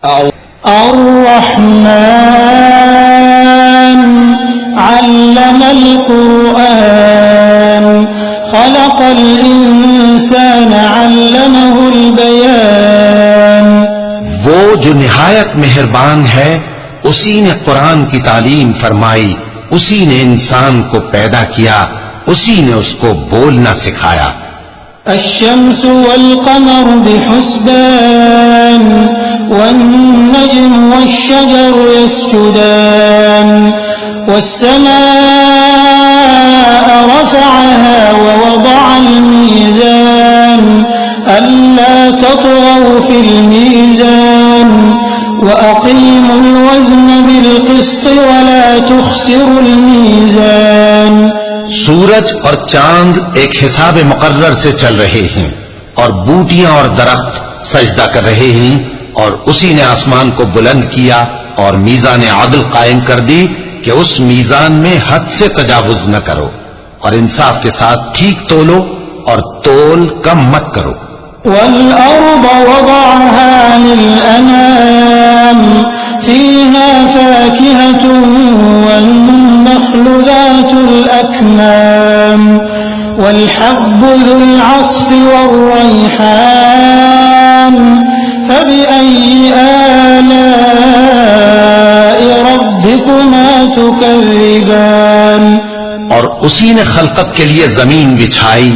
الرحمن علم القرآن خلق الإنسان علمه البيان. وہ جو نہایت مہربان ہے اسی نے قرآن کی تعلیم فرمائی، اسی نے انسان کو پیدا کیا، اسی نے اس کو بولنا سکھایا. الشمس والقمر بحسبان والنجم والشجر يسجدان والسماء رفعها ووضع الميزان ألا تطغوا في الميزان وأقيموا الوزن بالقسط ولا تخسروا الميزان. سورج اور چاند ایک حساب مقرر سے چل رہے ہیں اور بوٹیاں اور درخت سجدہ کر رہے ہیں، اور اسی نے آسمان کو بلند کیا اور میزان عدل قائم کر دی کہ اس میزان میں حد سے تجاوز نہ کرو، اور انصاف کے ساتھ ٹھیک تولو اور تول کم مت کرو. والأرض وضعها للأنام فيها فاكهة والنخل ذات الأكمام والحب ذو العصف والريحان فبأي آلاء ربكما تكذبان. اور اسی نے خلقت کے لیے زمین بچھائی،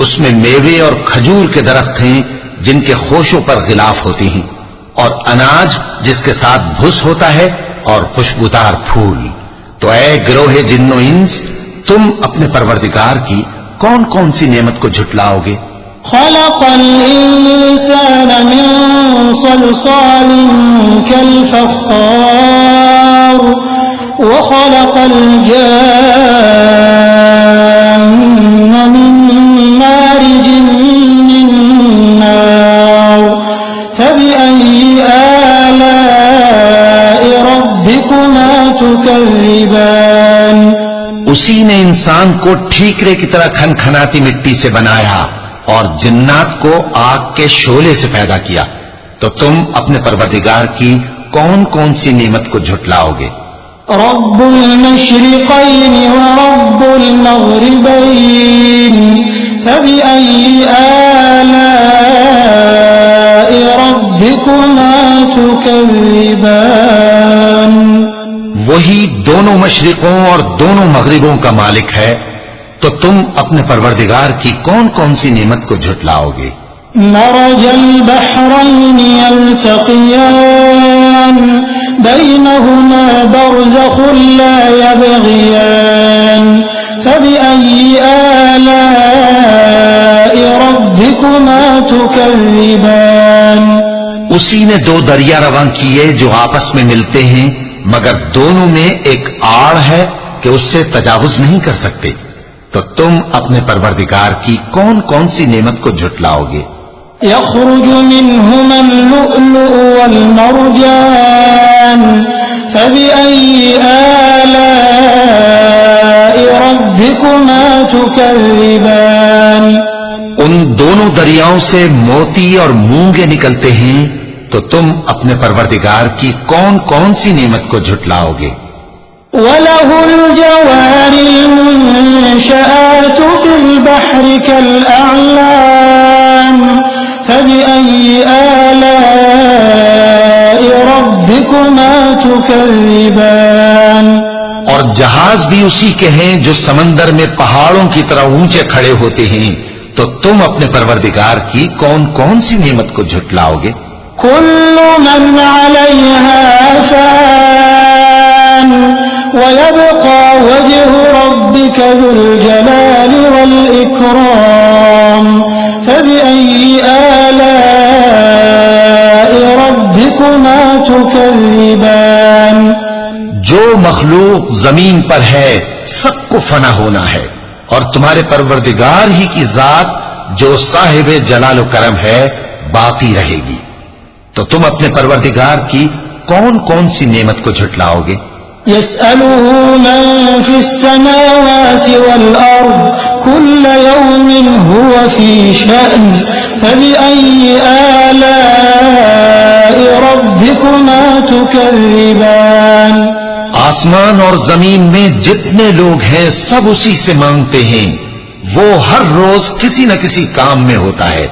اس میں میوے اور کھجور کے درخت ہیں جن کے خوشوں پر غلاف ہوتی ہیں، اور اناج جس کے ساتھ بھس ہوتا ہے، اور خوشبودار پھول. تو اے گروہ جن و انس، تم اپنے پروردگار کی کون کون سی نعمت کو جھٹلاؤ گے؟ خلق الإنسان من صلصال كالفخار وخلق الجان من مارج من نار فبأي آلاء ربكما تكذبان. اسی نے انسان کو ٹھیکرے کی طرح کھنکھناتی مٹی سے بنایا اور جنات کو آگ کے شعلے سے پیدا کیا. تو تم اپنے پروردگار کی کون کون سی نعمت کو جھٹلاؤ گے؟ رب المشرقين ورب المغربين فبأي آلاء ربكما تكذبان. وہی دونوں مشرقوں اور دونوں مغربوں کا مالک ہے، تو تم اپنے پروردگار کی کون کون سی نعمت کو جھٹلاؤ گے؟ مرج البحرين يلتقيان بينهما برزخ لا يبغيان فبأي آلاء ربكما تكذبان. اسی نے دو دریا رواں کیے جو آپس میں ملتے ہیں، مگر دونوں میں ایک آڑ ہے کہ اس سے تجاوز نہیں کر سکتے. تو تم اپنے پروردگار کی کون کون سی نعمت کو جھٹلاؤ گے؟ يخرج منهما اللؤلؤ والمرجان فبأي آلاء ربكما تكذبان. ان دونوں دریاؤں سے موتی اور مونگے نکلتے ہیں، تو تم اپنے پروردگار کی کون کون سی نعمت کو جھٹلاؤ گے؟ وَلَهُ الْجَوَارِ الْمُنشَآتُ فِي الْبَحْرِ كَالْأَعْلَامِ فَبِأَيِّ آلَاءِ رَبِّكُمَا تُكَذِّبَانِ. اور جہاز بھی اسی کے ہیں جو سمندر میں پہاڑوں کی طرح اونچے کھڑے ہوتے ہیں. تو تم اپنے پروردگار کی کون کون سی نعمت کو جھٹلاؤ گے؟ كل من عليها فان ويبقى وجه ربك ذو الجلال والإكرام فبأي آلاء ربكما تكذبان. جو مخلوق زمین پر ہے سب کو فنا ہونا ہے، اور تمہارے پروردگار ہی کی ذات جو صاحب جلال و کرم ہے باقی رہے گی. تو تم اپنے پروردگار کی کون کون سی نعمت کو جھٹلاؤ گے؟ يسأله من في السماوات والأرض كل يوم هو في شأن فبأي آلاء ربكما تكذبان آسمان اور زمین میں جتنے لوگ ہیں سب اسی سے مانگتے ہیں، وہ ہر روز کسی نہ کسی کام میں ہوتا ہے،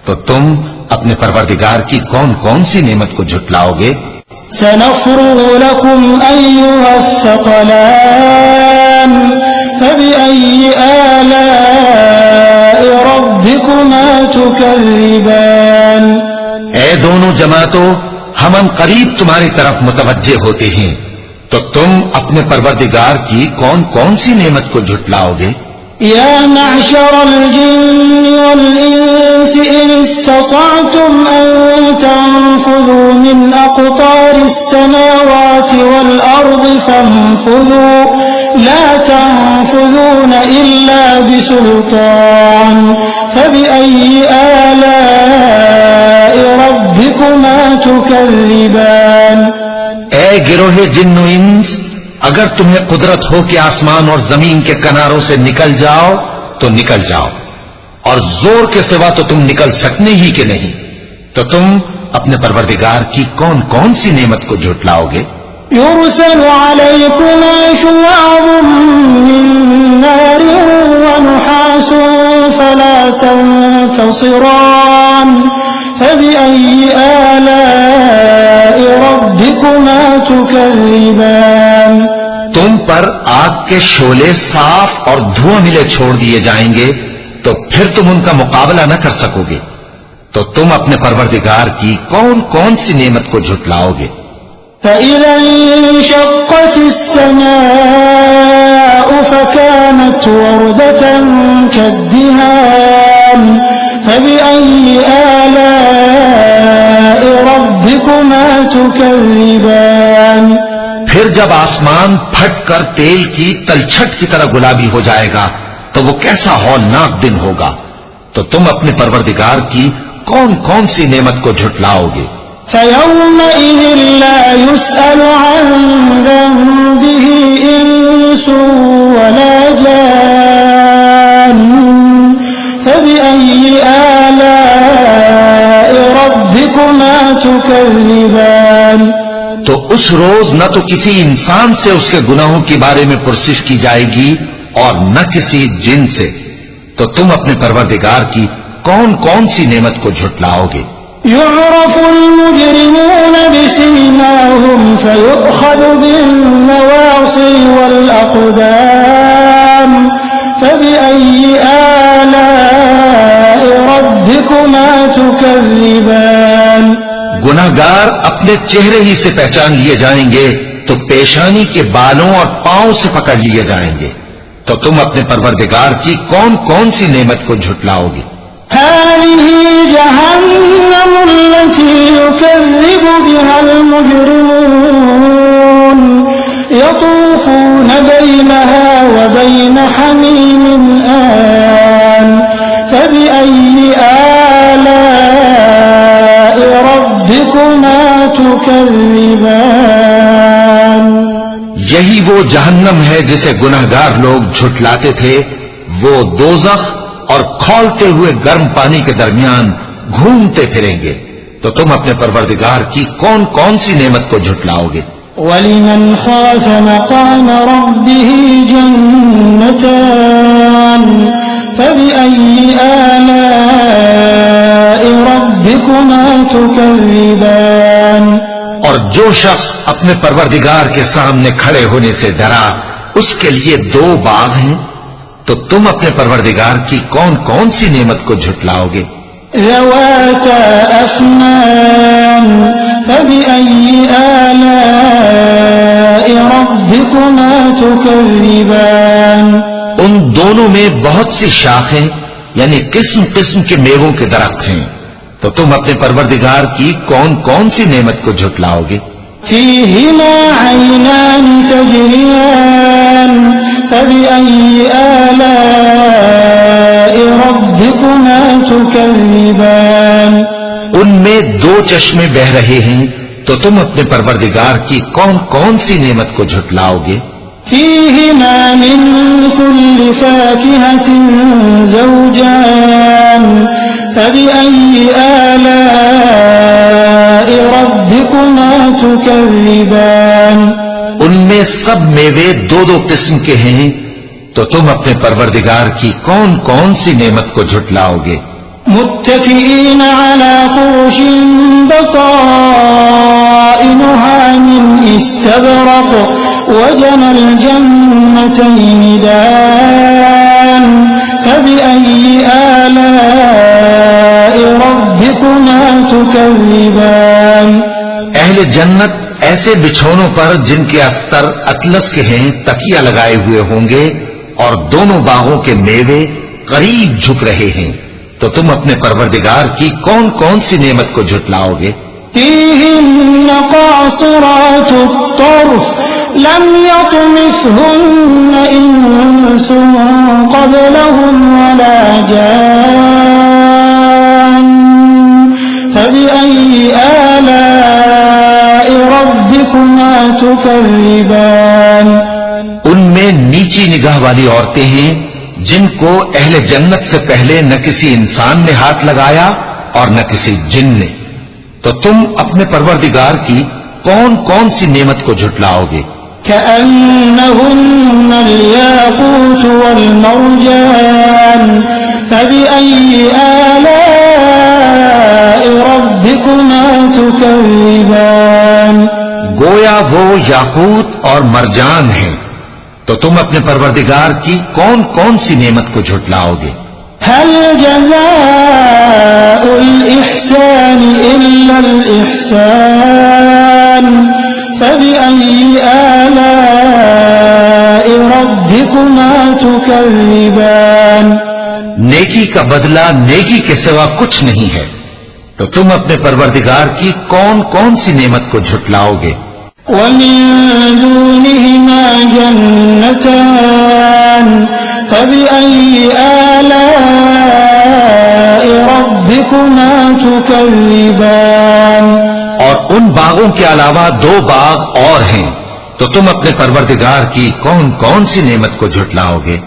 تو تم اپنے پروردگار کی کون کون سی نعمت کو جھٹلاؤ گے؟ سنفرغ لكم أيها الثقلان فبأي آلاء ربكما تكذبان اے دونوں جماعتوں، ہم قریب تمہاری طرف متوجہ ہوتے ہیں، تو تم اپنے پروردگار کی کون کون سی نعمت کو جھٹلاؤ گے؟ يا معشر الجن والإنس إن استطعتم أن تنفذوا من أقطار السماوات والأرض فانفذوا لا تنفذون إلا بسلطان فبأي آلاء ربكما تكذبان اے گروہ جن و انس، اگر تمہیں قدرت ہو کہ آسمان اور زمین کے کناروں سے نکل جاؤ تو نکل جاؤ، اور زور کے سوا تو تم نکل سکنے ہی کہ نہیں، تو تم اپنے پروردگار کی کون کون سی نعمت کو جھٹلاؤ گے؟ يرسل عليكما شواظ من نار ونحاس فلا تنتصران فبأي آلاء ربكما تكذبان تم پر آگ کے شعلے صاف اور دھواں ملے چھوڑ دیے جائیں گے، تو پھر تم ان کا مقابلہ نہ کر سکو گے، تو تم اپنے پروردگار کی کون کون سی نعمت کو جھٹلاؤ گے؟ فإذا انشقت السماء فكانت وردة كالدهان فبأي آلاء ربكما تكذبان پھر جب آسمان پھٹ کر تیل کی تلچھٹ کی طرح گلابی ہو جائے گا تو وہ کیسا ہولناک دن ہوگا، تو تم اپنے پروردگار کی کون کون سی نعمت کو جھٹلاؤ گے؟ فيومئذ لا يسأل عن ذنبه إنس ولا جان فبأي آلاء ربكما تكذبان تو اس روز نہ تو کسی انسان سے اس کے گناہوں کے بارے میں پرسش کی جائے گی اور نہ کسی جن سے، تو تم اپنے پروردگار کی کون کون سی نعمت کو جھٹلاؤ گے؟ يعرف المجرمون بسيماهم فيؤخذ بالنواصي والأقدام فبأي آلاء ربكما تكذبان گناہگار اپنے چہرے ہی سے پہچان لیے جائیں گے تو پیشانی کے بالوں اور پاؤں سے پکڑ لیے جائیں گے، تو تم اپنے پروردگار کی کون کون سی نعمت کو جھٹلاؤ گے؟ هذه جهنم التي يكذب بها المجرمون يطوفون بينها وبين حميم آن فبأي آلاء ربكما تكذبان یہی وہ جہنم ہے جسے گناہگار لوگ جھٹلاتے تھے، وہ دوزخ اور کھولتے ہوئے گرم پانی کے درمیان گھومتے پھریں گے، تو تم اپنے پروردگار کی کون کون سی نعمت کو جھٹلاؤ گے؟ وَلِمَنْ خَافَ مَقَامَ رَبِّهِ جَنَّتَانِ فَبِأَيِّ آلَاءِ رَبِّكُمَا تُكَذِّبَانِ اور جو شخص اپنے پروردگار کے سامنے کھڑے ہونے سے ڈرا، اس کے لیے دو باغ ہیں، تو تم اپنے پروردگار کی کون کون سی نعمت کو جھٹلاؤ گے؟ ذواتا افنان فبأي آلاء ربكما تكذبان ان دونوں میں بہت سی شاخیں یعنی قسم قسم کے میووں کے درخت ہیں، تو تم اپنے پروردگار کی کون کون سی نعمت کو جھٹلاؤ گے؟ فيهما عينان تجريان فبأي آلاء ربكما تكذبان ان میں دو چشمے بہ رہے ہیں، تو تم اپنے پروردگار کی کون کون سی نعمت کو جھٹلاؤ گے؟ فيهما من كل فاكهة زوجان فبأي آلاء ربكما تكذبان ان میں سب میوے دو دو قسم کے ہیں، تو تم اپنے پروردگار کی کون کون سی نعمت کو جھٹلاؤ گے؟ متكئين على فرش بطائنها من استبرق وجنى الجنتين دان فبأي آلاء ربكما تكذبان اہل جنت ایسے بچھونوں پر جن کے استر اطلس کے ہیں تکیہ لگائے ہوئے ہوں گے، اور دونوں باغوں کے میوے قریب جھک رہے ہیں، تو تم اپنے پروردگار کی کون کون سی نعمت کو جھٹلاؤ گے؟ فيهن قاصرات الطرف لم يطمثهن إنس قبلهم ولا جان فبأي آلاء ربكما تكذبان ان میں نیچی نگاہ والی عورتیں ہیں جن کو اہل جنت سے پہلے نہ کسی انسان نے ہاتھ لگایا اور نہ کسی جن نے، تو تم اپنے پروردگار کی کون کون سی نعمت کو جھٹلاؤ گے؟ كأنهن الياقوت والمرجان فبأي آلاء ربكما تكذبان گویا وہ یاقوت اور مرجان ہیں، تو تم اپنے پروردگار کی کون کون سی نعمت کو جھٹلاؤ گے؟ هل جزاء الإحسان إلا الإحسان فبأي آلاء ربكما تكذبان نیکی کا بدلہ نیکی کے سوا کچھ نہیں ہے، تو تم اپنے پروردگار کی کون کون سی نعمت کو جھٹلاؤ گے؟ ومن دونهما جنتان فبأي آلاء ربكما تكذبان اور ان باغوں کے علاوہ دو باغ اور ہیں، تو تم اپنے پروردگار کی کون کون سی نعمت کو جھٹلاؤ گے؟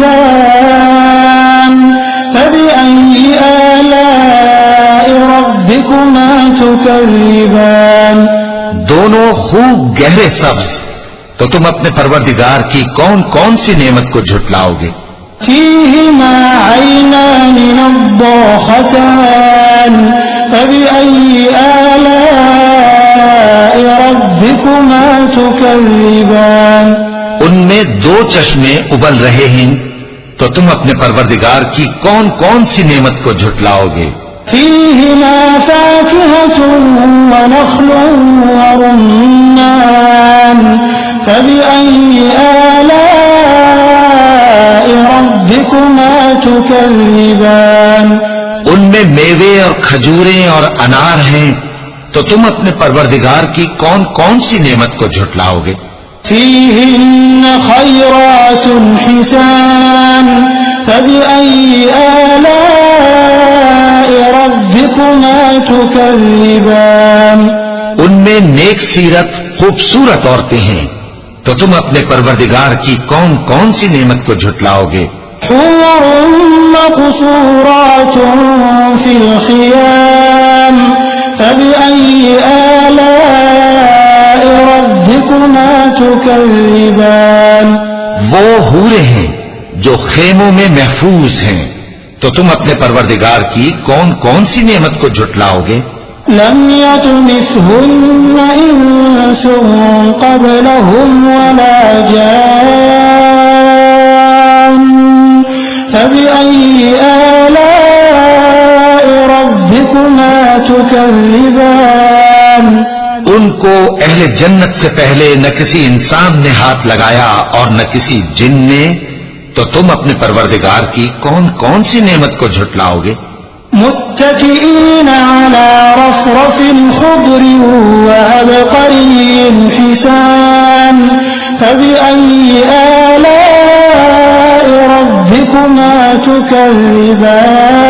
مدهامتان فبأي آلاء ربكما تكذبان دونوں خوب گہرے سبز، تو تم اپنے پروردگار کی کون کون سی نعمت کو جھٹلاؤ گے؟ فيهما عينان نضاختان فبأي آلاء ربكما تكذبان ان میں دو چشمے ابل رہے ہیں، تو تم اپنے پروردگار کی کون کون سی نعمت کو جھٹلاؤ گے؟ فيهما فاكهة ونخل ورمان فبأي آلاء ربكما تكذبان ان میں میوے اور کھجوریں اور انار ہیں، تو تم اپنے پروردگار کی کون کون سی نعمت کو جھٹلاؤ گے؟ فيهن خيرات حسان فبأي آلاء ربكما تكذبان ان میں نیک سیرت خوبصورت عورتیں ہیں، تو تم اپنے پروردگار کی کون کون سی نعمت کو جھٹلاؤ گے؟ حور مقصورات في الخيام فبأي آلاء ربكما تكذبان وہ حوریں ہیں جو خیموں میں محفوظ ہیں، تو تم اپنے پروردگار کی کون کون سی نعمت کو جھٹلاؤ گے؟ لم يطمثهن إنس قبلهم ولا جان فبأي آلاء ربكما تكذبان ان کو اہل جنت سے پہلے نہ کسی انسان نے ہاتھ لگایا اور نہ کسی جن نے، تو تم اپنے پروردگار کی کون کون سی نعمت کو جھٹلاؤ گے؟ متكئين على رفرف خضر وعبقري حسان فبأي آلاء ربكما تكذبان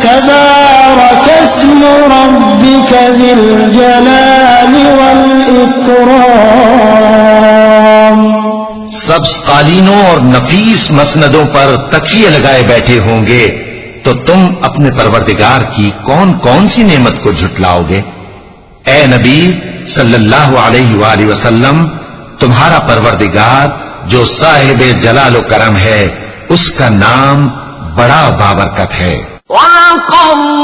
تبارك اسم ربك ذي الجلال والإكرام سبز قالینوں اور نفیس مسندوں پر تکیے لگائے بیٹھے ہوں گے تو تم اپنے پروردگار کی کون کون سی نعمت کو جھٹلاؤ گے؟ اے نبی صلی اللہ علیہ وآلہ وسلم، تمہارا پروردگار جو صاحب جلال و کرم ہے، اس کا نام بڑا بابرکت ہے۔ وَقَالَ